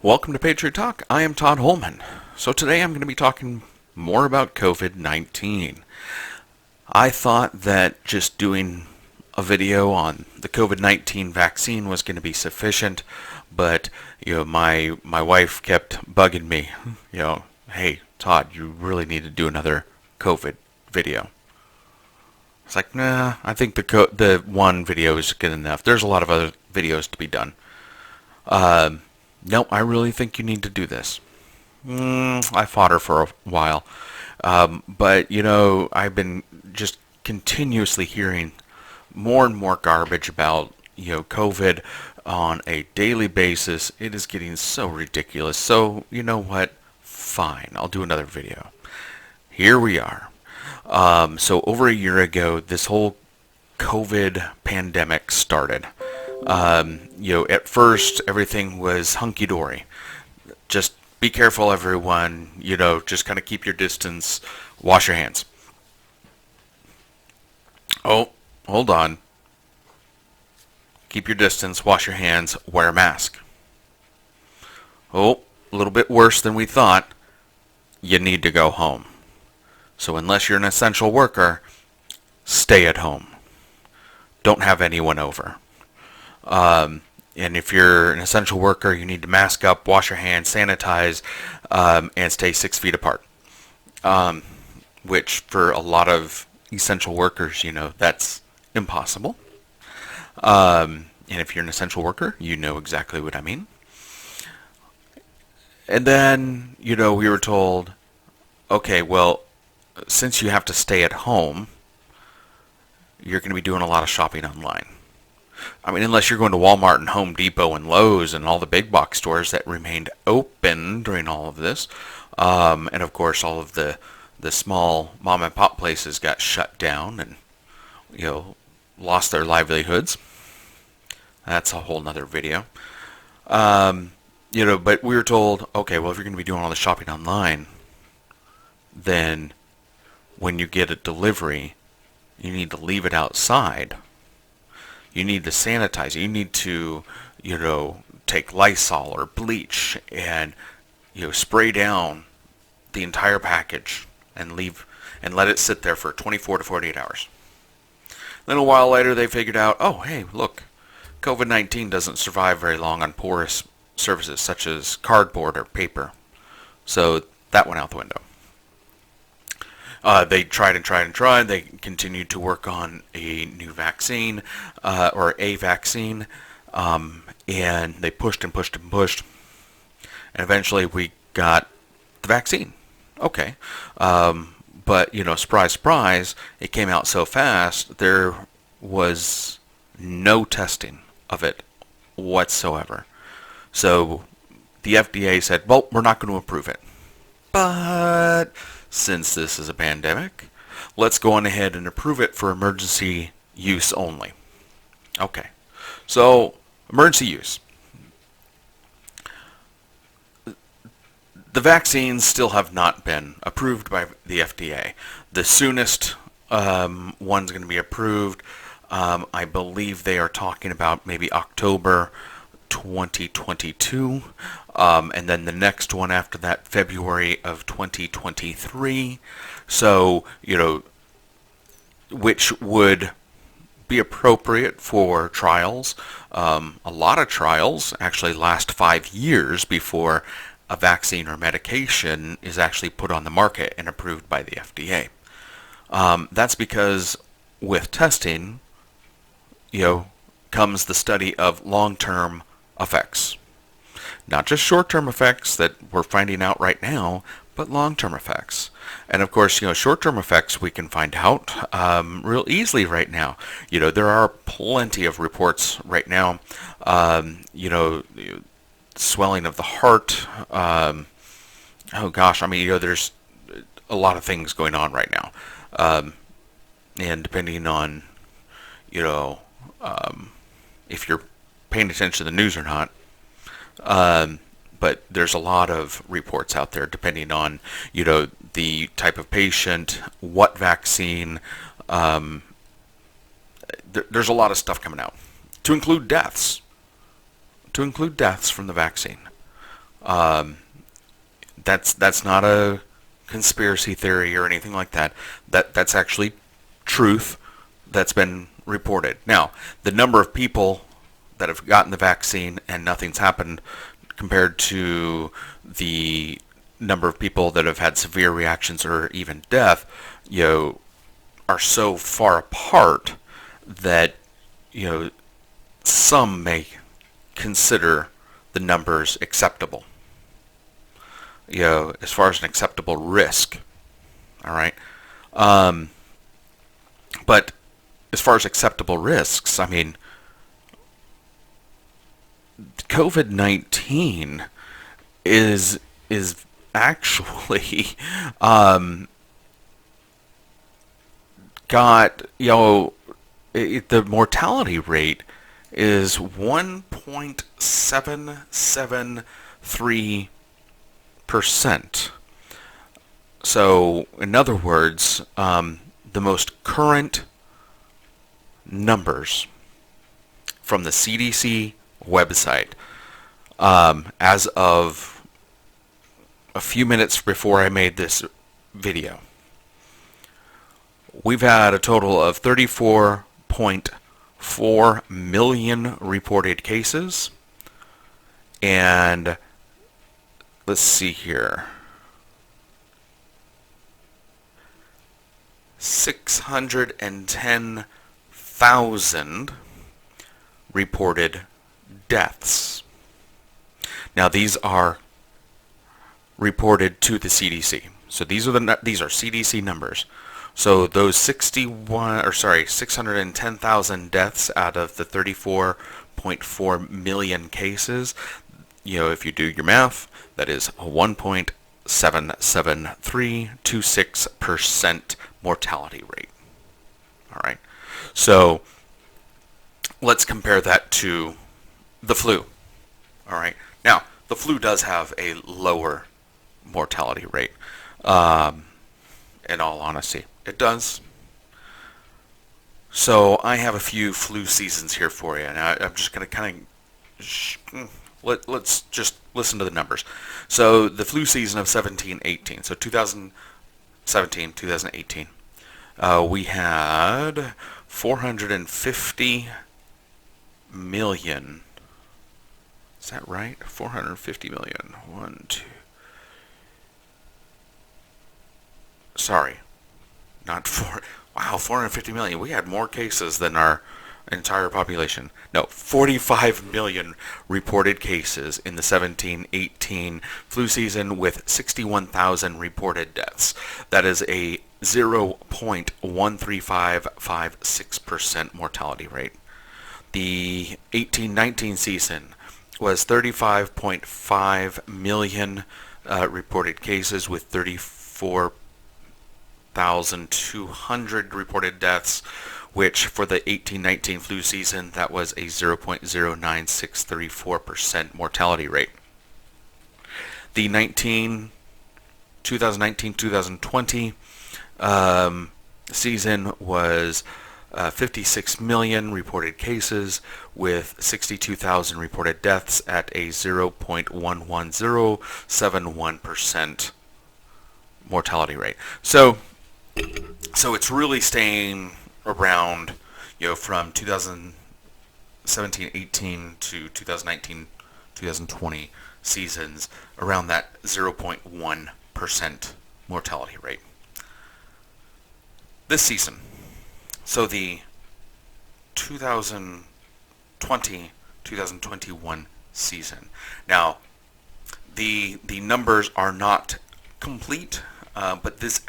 Welcome to Patriot Talk. I am Todd Holman. So today I'm going to be talking more about COVID-19. I thought that just doing a video on the COVID-19 vaccine was going to be sufficient, but my wife kept bugging me, hey Todd, you really need to do another COVID video. It's like, nah, I think the one video is good enough. There's a lot of other videos to be done. No, I really think you need to do this. I fought her for a while. But, I've been just continuously hearing more and more garbage about, COVID on a daily basis. It is getting so ridiculous. So, you know what? Fine, I'll do another video. Here we are. So over a year ago, this whole COVID pandemic started. At first everything was hunky-dory. Just be careful, everyone. Just kind of keep your distance. Wash your hands. Oh, hold on. Keep your distance. Wash your hands. Wear a mask. Oh, a little bit worse than we thought. You need to go home. So unless you're an essential worker, stay at home. Don't have anyone over. And if you're an essential worker, you need to mask up, wash your hands, sanitize, and stay 6 feet apart. Which for a lot of essential workers, that's impossible. And if you're an essential worker, you know exactly what I mean. And then, we were told, okay, well, since you have to stay at home, you're going to be doing a lot of shopping online. I mean, unless you're going to Walmart and Home Depot and Lowe's and all the big box stores that remained open during all of this. And of course, all of the small mom and pop places got shut down and, lost their livelihoods. That's a whole nother video. But we were told, okay, well, if you're going to be doing all the shopping online, then when you get a delivery, you need to leave it outside. You need to sanitize it. You need to, take Lysol or bleach and, spray down the entire package and let it sit there for 24 to 48 hours. Then a while later they figured out, oh, hey, look, COVID-19 doesn't survive very long on porous surfaces such as cardboard or paper. So that went out the window. They tried and tried and tried. They continued to work on a new vaccine, or a vaccine, and they pushed and pushed and pushed. And eventually we got the vaccine. Okay. But, surprise, surprise, it came out so fast, there was no testing of it whatsoever. So the FDA said, well, we're not going to approve it. But since this is a pandemic, let's go on ahead and approve it for emergency use only. Okay, so emergency use. The vaccines still have not been approved by the FDA. The soonest one's going to be approved, I believe they are talking about maybe October 2022, and then the next one after that, February of 2023. So, which would be appropriate for trials. A lot of trials actually last 5 years before a vaccine or medication is actually put on the market and approved by the FDA. That's because with testing, comes the study of long-term effects. Not just short-term effects that we're finding out right now, but long-term effects. And of course, short-term effects we can find out real easily right now. There are plenty of reports right now. Swelling of the heart. Oh gosh, there's a lot of things going on right now. And depending on, if you're paying attention to the news or not. But there's a lot of reports out there depending on, the type of patient, what vaccine. There's a lot of stuff coming out. To include deaths from the vaccine. That's not a conspiracy theory or anything like that. That's actually truth that's been reported. Now, the number of people that have gotten the vaccine and nothing's happened compared to the number of people that have had severe reactions or even death, are so far apart that, some may consider the numbers acceptable. As far as an acceptable risk. All right. But as far as acceptable risks, I mean, COVID-19 is actually got, the mortality rate is 1.773%. So, in other words, the most current numbers from the CDC website, as of a few minutes before I made this video, we've had a total of 34.4 million reported cases, and let's see here, 610,000 reported deaths. Now these are reported to the CDC. So these are CDC numbers. So those 610,000 deaths out of the 34.4 million cases, if you do your math, that is 1.77326% mortality rate. All right. So let's compare that to the flu. All right. Now, the flu does have a lower mortality rate. In all honesty, it does. So I have a few flu seasons here for you, and I'm just going to let's just listen to the numbers. So the flu season of 17-18, so 2017, 2018, we had 450 million. Is that right? 450 million. Sorry. Not four. Wow, 450 million. We had more cases than our entire population. No, 45 million reported cases in the 17-18 flu season with 61,000 reported deaths. That is a 0.13556% mortality rate. The 18-19 season was 35.5 million reported cases with 34,200 reported deaths, which for the 18-19 flu season, that was a 0.09634% mortality rate. The 2019-2020 season was 56 million reported cases with 62,000 reported deaths at a 0.11071% mortality rate. So it's really staying around, from 2017-18 to 2019-2020 seasons, around that 0.1% mortality rate. This season, so the 2020-2021 season. Now, the numbers are not complete, but this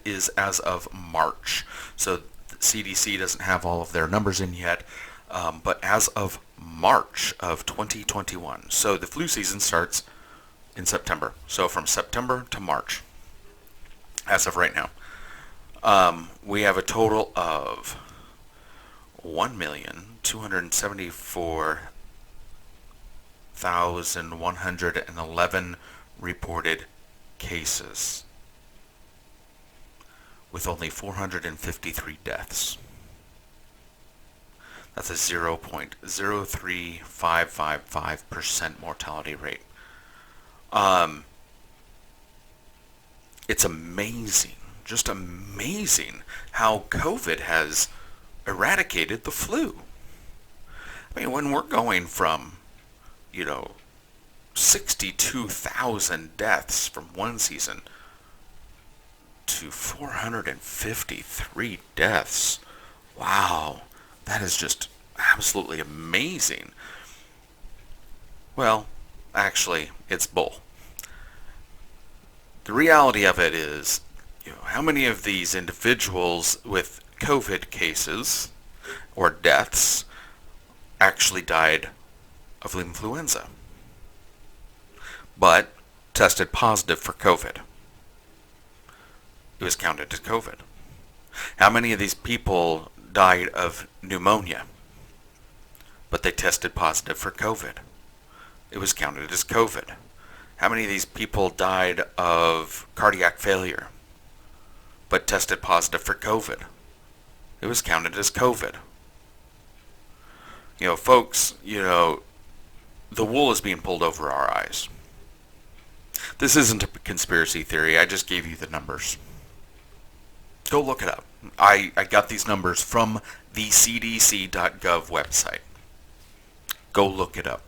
is as of March. So the CDC doesn't have all of their numbers in yet, but as of March of 2021. So the flu season starts in September. So from September to March, as of right now, we have a total of 1,274,111 reported cases, with only 453 deaths. That's a 0.03555% mortality rate. Um, it's amazing, just amazing how COVID has eradicated the flu. I mean, when we're going from, you know, 62,000 deaths from one season to 453 deaths, wow, that is just absolutely amazing. Well, actually, it's bull. The reality of it is, how many of these individuals with COVID cases or deaths actually died of influenza, but tested positive for COVID? It was counted as COVID. How many of these people died of pneumonia, but they tested positive for COVID? It was counted as COVID. How many of these people died of cardiac failure, but tested positive for COVID? It was counted as COVID. Folks, the wool is being pulled over our eyes. This isn't a conspiracy theory. I just gave you the numbers. Go look it up. I got these numbers from the cdc.gov website. Go look it up.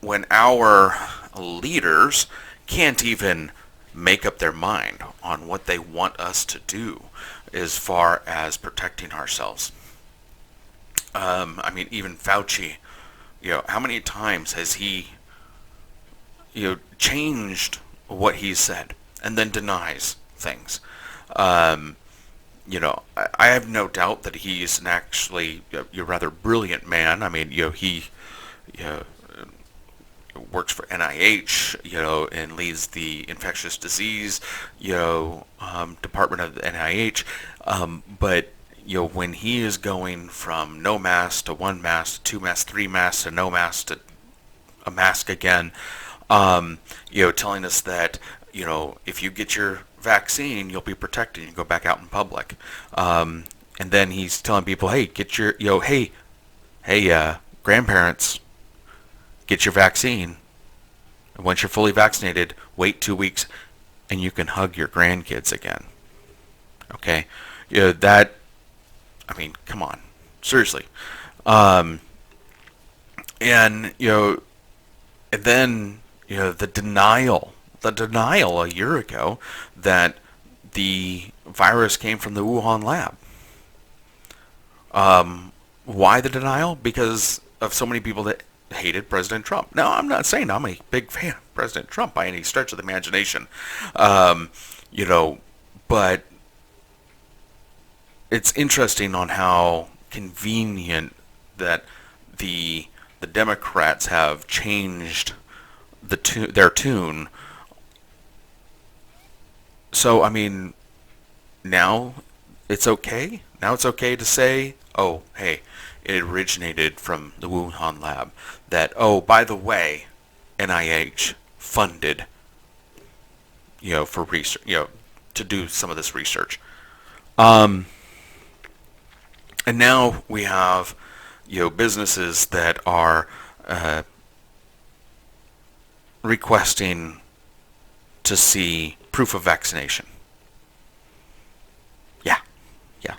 When our leaders can't even make up their mind on what they want us to do as far as protecting ourselves. Even Fauci, how many times has he, changed what he said and then denies things? I have no doubt that he's an actually a rather brilliant man. He works for NIH, and leads the infectious disease, department of the NIH. But when he is going from no mask to one mask, to 2 masks, 3 masks to no mask to a mask again, telling us that, if you get your vaccine, you'll be protected. You can go back out in public. And then he's telling people, hey, get your, grandparents, get your vaccine. And once you're fully vaccinated, wait 2 weeks and you can hug your grandkids again. Okay? Come on. Seriously. And then, the denial a year ago that the virus came from the Wuhan lab. Why the denial? Because of so many people that hated President Trump. Now, I'm not saying I'm a big fan of President Trump by any stretch of the imagination. But it's interesting on how convenient that the Democrats have changed their tune. So, now it's okay. Now it's okay to say, oh, hey, it originated from the Wuhan lab. That, oh, by the way, NIH funded, for research, to do some of this research. And now we have, businesses that are requesting to see proof of vaccination. Yeah,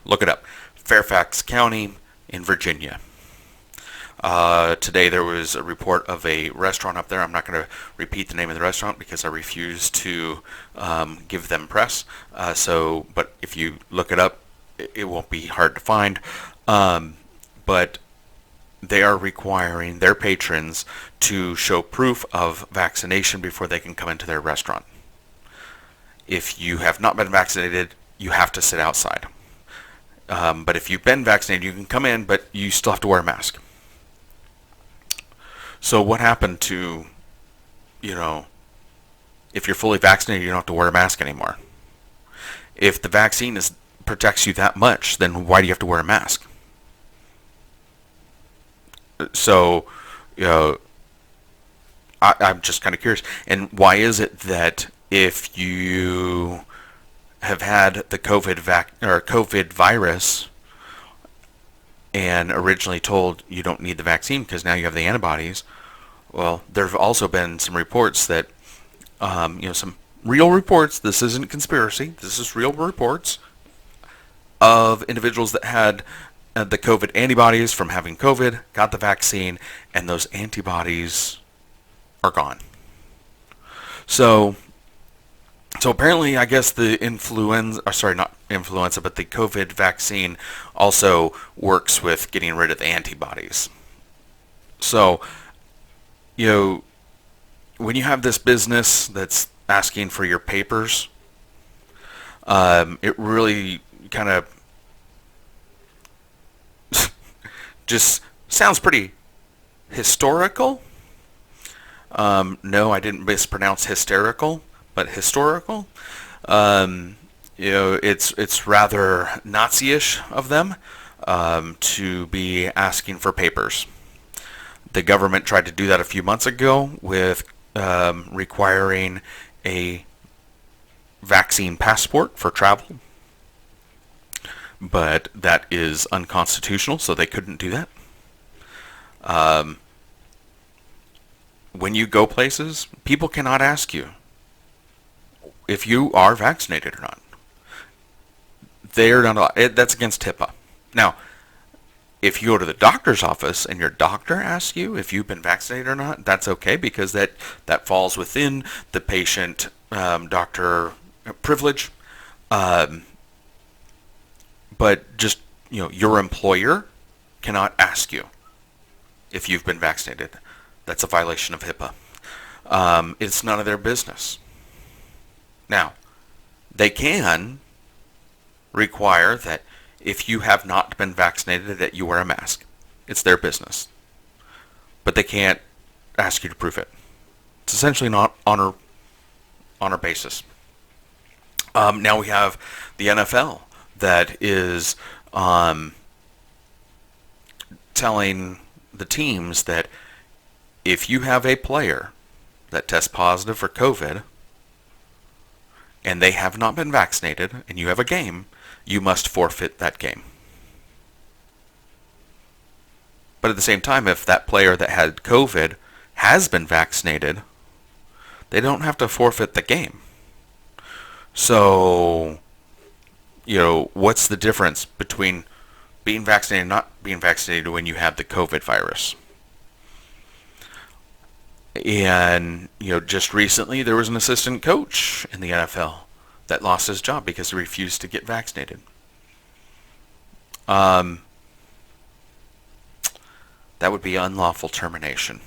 look it up. Fairfax County in Virginia. Today there was a report of a restaurant up there. I'm not going to repeat the name of the restaurant because I refuse to give them press. But if you look it up, it won't be hard to find. But they are requiring their patrons to show proof of vaccination before they can come into their restaurant. If you have not been vaccinated, you have to sit outside. But if you've been vaccinated, you can come in, but you still have to wear a mask. So what happened to, if you're fully vaccinated, you don't have to wear a mask anymore? If the vaccine protects you that much, then why do you have to wear a mask? So, I'm just kind of curious. And why is it that if you have had the COVID virus, and originally told you don't need the vaccine because now you have the antibodies. Well, there have also been some reports that, some real reports, this isn't conspiracy, this is real reports of individuals that had the COVID antibodies from having COVID, got the vaccine, and those antibodies are gone. So apparently, I guess the not influenza, but the COVID vaccine also works with getting rid of the antibodies. So, when you have this business that's asking for your papers, it really kind of just sounds pretty historical. No, I didn't mispronounce hysterical, but historical. It's rather Nazi-ish of them to be asking for papers. The government tried to do that a few months ago with requiring a vaccine passport for travel, but that is unconstitutional, so they couldn't do that. When you go places, people cannot ask you if you are vaccinated or not. They're not allowed. That's against HIPAA. Now, if you go to the doctor's office and your doctor asks you if you've been vaccinated or not, that's okay because that falls within the patient doctor privilege. But just, your employer cannot ask you if you've been vaccinated. That's a violation of HIPAA. It's none of their business. Now, they can require that if you have not been vaccinated that you wear a mask. It's their business. But they can't ask you to prove it. It's essentially not honor basis. Now we have the NFL that is telling the teams that if you have a player that tests positive for COVID and they have not been vaccinated and you have a game, you must forfeit that game. But at the same time, if that player that had COVID has been vaccinated, they don't have to forfeit the game. So, what's the difference between being vaccinated and not being vaccinated when you have the COVID virus? And, just recently there was an assistant coach in the NFL that lost his job because he refused to get vaccinated. That would be unlawful termination.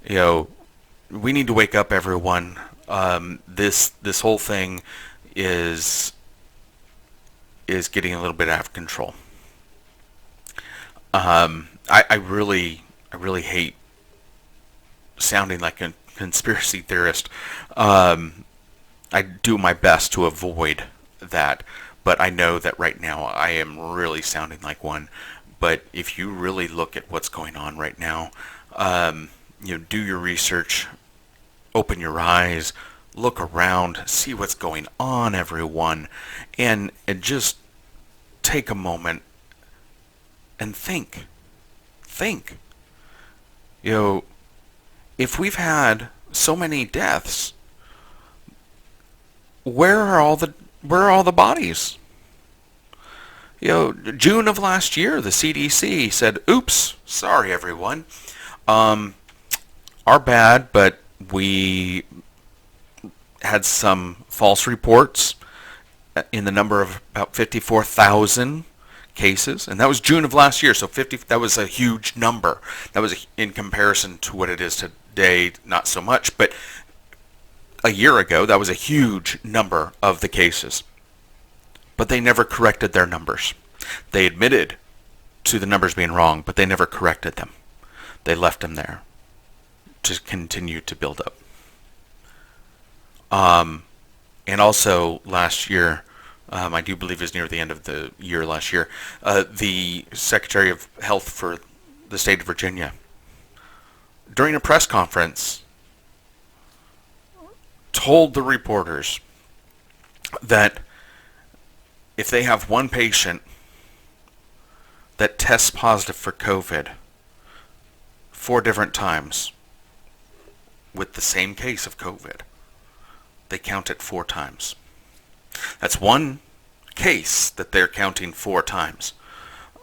We need to wake up, everyone. This whole thing is getting a little bit out of control. I really hate sounding like a conspiracy theorist. I do my best to avoid that, but I know that right now I am really sounding like one. But if you really look at what's going on right now, do your research, open your eyes, look around, see what's going on, everyone, and just take a moment and think. If we've had so many deaths, where are all the bodies? June of last year, the CDC said, "Oops, sorry everyone, our bad, but we had some false reports in the number of about 54,000 cases," and that was June of last year. So that was a huge number. That was in comparison to what it is today, not so much, but a year ago, that was a huge number of the cases. But they never corrected their numbers. They admitted to the numbers being wrong, but they never corrected them. They left them there to continue to build up. And also last year, I do believe it was near the end of the year last year, the Secretary of Health for the state of Virginia, during a press conference, told the reporters that if they have one patient that tests positive for COVID 4 different times with the same case of COVID, they count it 4 times. That's one case that they're counting 4 times.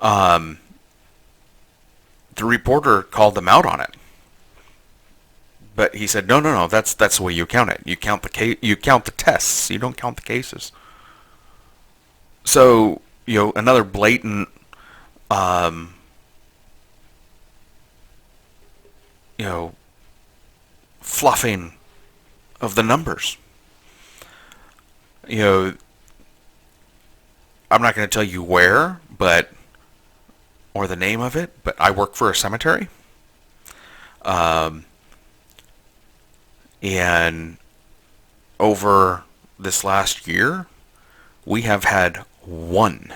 The reporter called them out on it, but he said, no, that's the way you count it. You count the tests. You don't count the cases. So, another blatant, fluffing of the numbers. I'm not going to tell you where, or the name of it, but I work for a cemetery. And over this last year, we have had one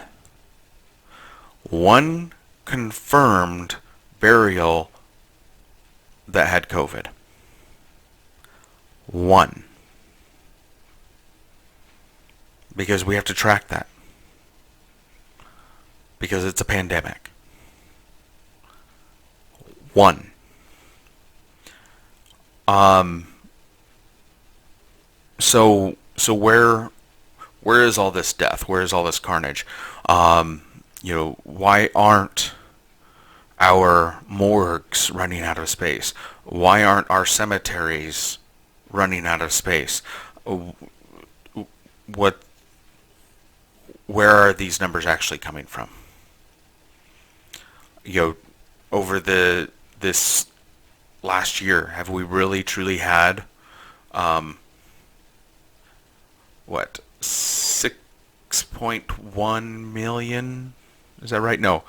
confirmed burial that had COVID. One. Because we have to track that. Because it's a pandemic. One. So where is all this death? Where is all this carnage? Why aren't our morgues running out of space? Why aren't our cemeteries running out of space? Where are these numbers actually coming from? Over this last year, have we really truly had 6.1 million? Is that right? No,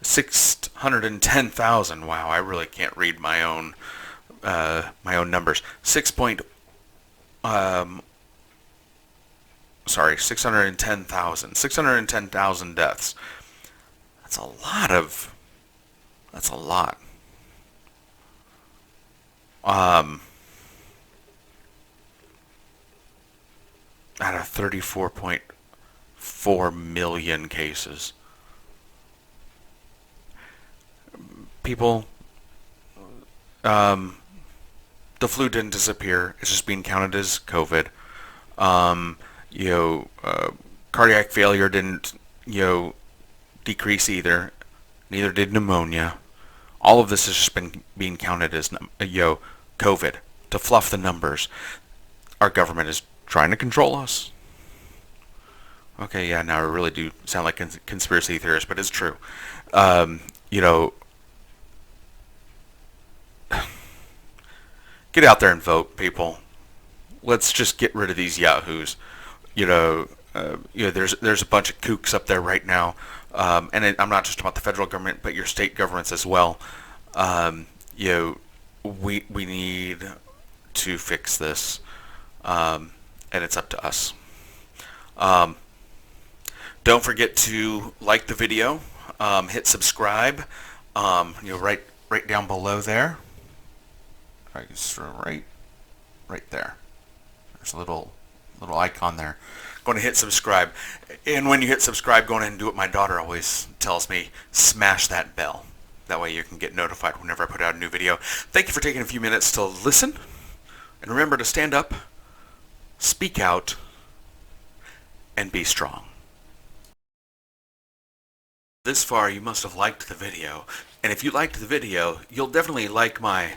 610,000. Wow, I really can't read my own numbers. 610,000. 610,000 deaths. That's a lot. Out of 34.4 million cases. People, the flu didn't disappear. It's just being counted as COVID. Cardiac failure didn't, decrease either. Neither did pneumonia. All of this has just been being counted as, COVID to fluff the numbers. Our government is trying to control us. Okay, yeah, now I really do sound like conspiracy theorist, but it's true. Get out there and vote, people. Let's just get rid of these yahoos. There's a bunch of kooks up there right now, and I'm not just about the federal government, but your state governments as well. We need to fix this, and it's up to us. Don't forget to like the video, hit subscribe, right down below there. Right there. There's a little icon there. Going to hit subscribe, and when you hit subscribe, go ahead and do what my daughter always tells me: smash that bell. That way you can get notified whenever I put out a new video. Thank you for taking a few minutes to listen, and remember to stand up, speak out, and be strong. This far, you must have liked the video, and if you liked the video, you'll definitely like my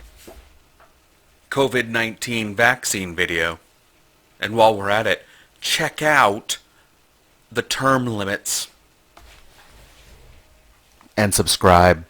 COVID-19 vaccine video. And while we're at it, check out the term limits and subscribe.